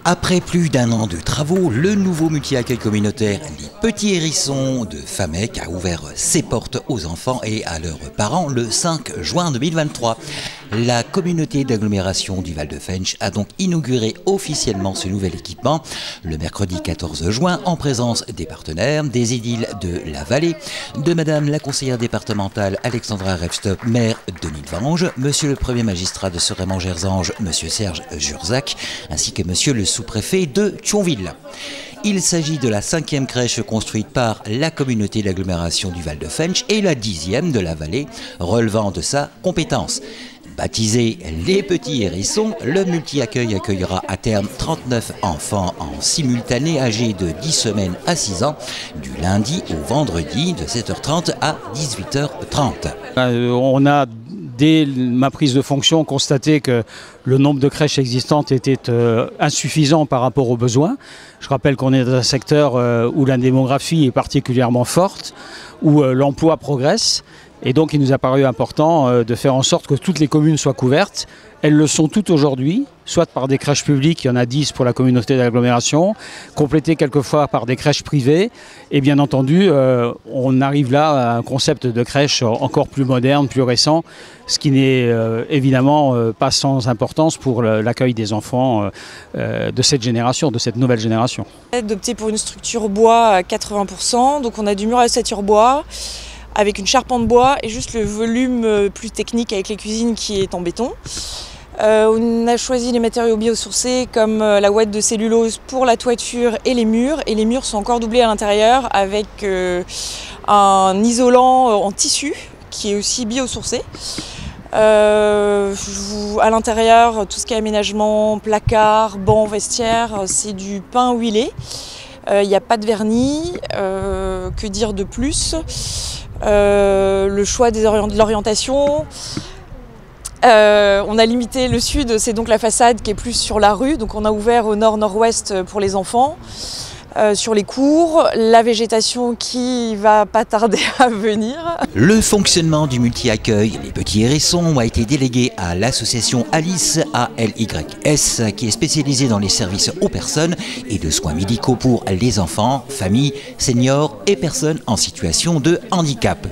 Après plus d'un an de travaux, le nouveau multi-accueil communautaire Les Petits Hérissons de Famec a ouvert ses portes aux enfants et à leurs parents le 5 juin 2023. La communauté d'agglomération du Val-de-Fensch a donc inauguré officiellement ce nouvel équipement le mercredi 14 juin en présence des partenaires, des édiles de la vallée, de Madame la conseillère départementale Alexandra Revstop, maire de Nilvange, Monsieur le premier magistrat de Serémant-Gerzange, Monsieur Serge Jurzac, ainsi que Monsieur le sous-préfet de Thionville. Il s'agit de la 5e crèche construite par la communauté d'agglomération du Val-de-Fensch et la 10e de la vallée, relevant de sa compétence. Baptisé Les Petits Hérissons, le multi-accueil accueillera à terme 39 enfants en simultané âgés de 10 semaines à 6 ans, du lundi au vendredi de 7h30 à 18h30. On a, dès ma prise de fonction, constaté que le nombre de crèches existantes était insuffisant par rapport aux besoins. Je rappelle qu'on est dans un secteur où la démographie est particulièrement forte, où l'emploi progresse. Et donc il nous a paru important de faire en sorte que toutes les communes soient couvertes. Elles le sont toutes aujourd'hui, soit par des crèches publiques, il y en a 10 pour la communauté d'agglomération, complétées quelquefois par des crèches privées. Et bien entendu, on arrive là à un concept de crèche encore plus moderne, plus récent, ce qui n'est évidemment pas sans importance pour l'accueil des enfants de cette génération, de cette nouvelle génération. On a opté pour une structure bois à 80%, donc on a du mur à ossature bois, avec une charpente bois et juste le volume plus technique avec les cuisines qui est en béton. On a choisi les matériaux biosourcés comme la ouate de cellulose pour la toiture et les murs sont encore doublés à l'intérieur avec un isolant en tissu qui est aussi biosourcé. À l'intérieur, tout ce qui est aménagement, placard, banc, vestiaire, c'est du pain huilé. Il n'y a pas de vernis, que dire de plus? Le choix de l'orientation. On a limité le sud, c'est donc la façade qui est plus sur la rue, donc on a ouvert au nord-nord-ouest pour les enfants. Sur les cours, la végétation qui va pas tarder à venir. Le fonctionnement du multi-accueil Les Petits Hérissons a été délégué à l'association Alice ALYS qui est spécialisée dans les services aux personnes et de soins médicaux pour les enfants, familles, seniors et personnes en situation de handicap.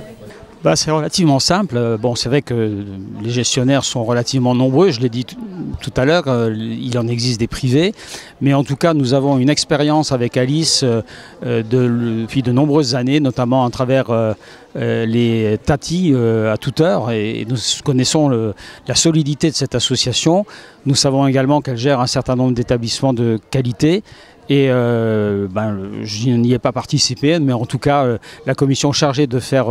C'est relativement simple. Bon, c'est vrai que les gestionnaires sont relativement nombreux, je l'ai dit tout à l'heure, il en existe des privés, mais en tout cas nous avons une expérience avec Alice depuis de nombreuses années, notamment à travers les tatis à toute heure, et nous connaissons la solidité de cette association. Nous savons également qu'elle gère un certain nombre d'établissements de qualité. Et je n'y ai pas participé, mais en tout cas, la commission chargée de faire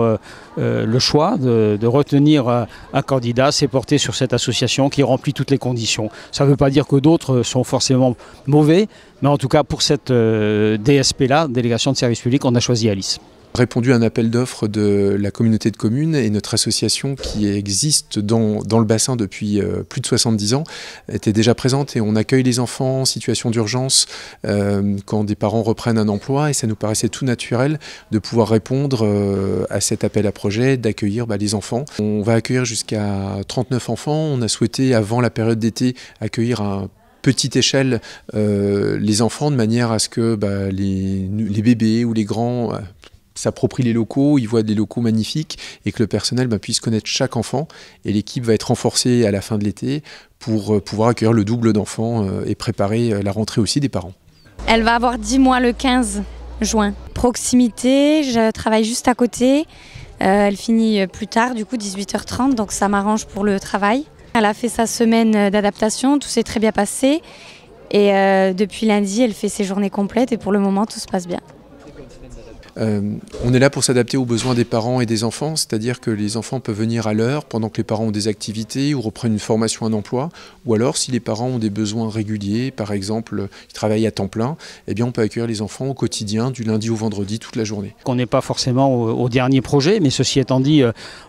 le choix, de retenir un candidat, s'est portée sur cette association qui remplit toutes les conditions. Ça ne veut pas dire que d'autres sont forcément mauvais, mais en tout cas, pour cette DSP-là, délégation de service public, on a choisi Alice. Répondu à un appel d'offres de la communauté de communes et notre association qui existe dans le bassin depuis plus de 70 ans était déjà présente et on accueille les enfants en situation d'urgence quand des parents reprennent un emploi et ça nous paraissait tout naturel de pouvoir répondre à cet appel à projet, d'accueillir les enfants. On va accueillir jusqu'à 39 enfants, on a souhaité avant la période d'été accueillir à petite échelle les enfants de manière à ce que les bébés ou les grands s'approprient les locaux, ils voient des locaux magnifiques et que le personnel puisse connaître chaque enfant et l'équipe va être renforcée à la fin de l'été pour pouvoir accueillir le double d'enfants et préparer la rentrée aussi des parents. Elle va avoir 10 mois le 15 juin. Proximité, je travaille juste à côté, elle finit plus tard, du coup 18h30, donc ça m'arrange pour le travail. Elle a fait sa semaine d'adaptation, tout s'est très bien passé et depuis lundi elle fait ses journées complètes et pour le moment tout se passe bien. On est là pour s'adapter aux besoins des parents et des enfants, c'est-à-dire que les enfants peuvent venir à l'heure pendant que les parents ont des activités ou reprennent une formation, un emploi, ou alors si les parents ont des besoins réguliers, par exemple ils travaillent à temps plein, eh bien on peut accueillir les enfants au quotidien, du lundi au vendredi, toute la journée. On n'est pas forcément au dernier projet, mais ceci étant dit,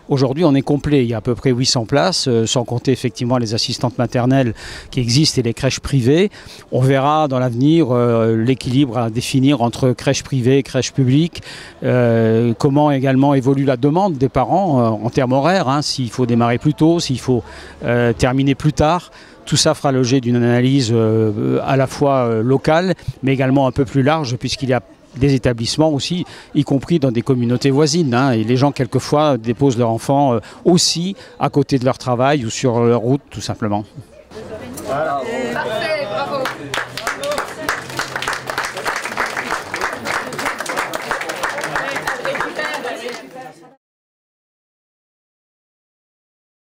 aujourd'hui on est complet, il y a à peu près 800 places, sans compter effectivement les assistantes maternelles qui existent et les crèches privées. On verra dans l'avenir l'équilibre à définir entre crèches privées et crèches publiques. pédagogique, comment également évolue la demande des parents en termes horaires, hein, s'il faut démarrer plus tôt, s'il faut terminer plus tard. Tout ça fera l'objet d'une analyse à la fois locale, mais également un peu plus large, puisqu'il y a des établissements aussi, y compris dans des communautés voisines, hein, et les gens quelquefois déposent leurs enfants aussi à côté de leur travail ou sur leur route tout simplement. Voilà.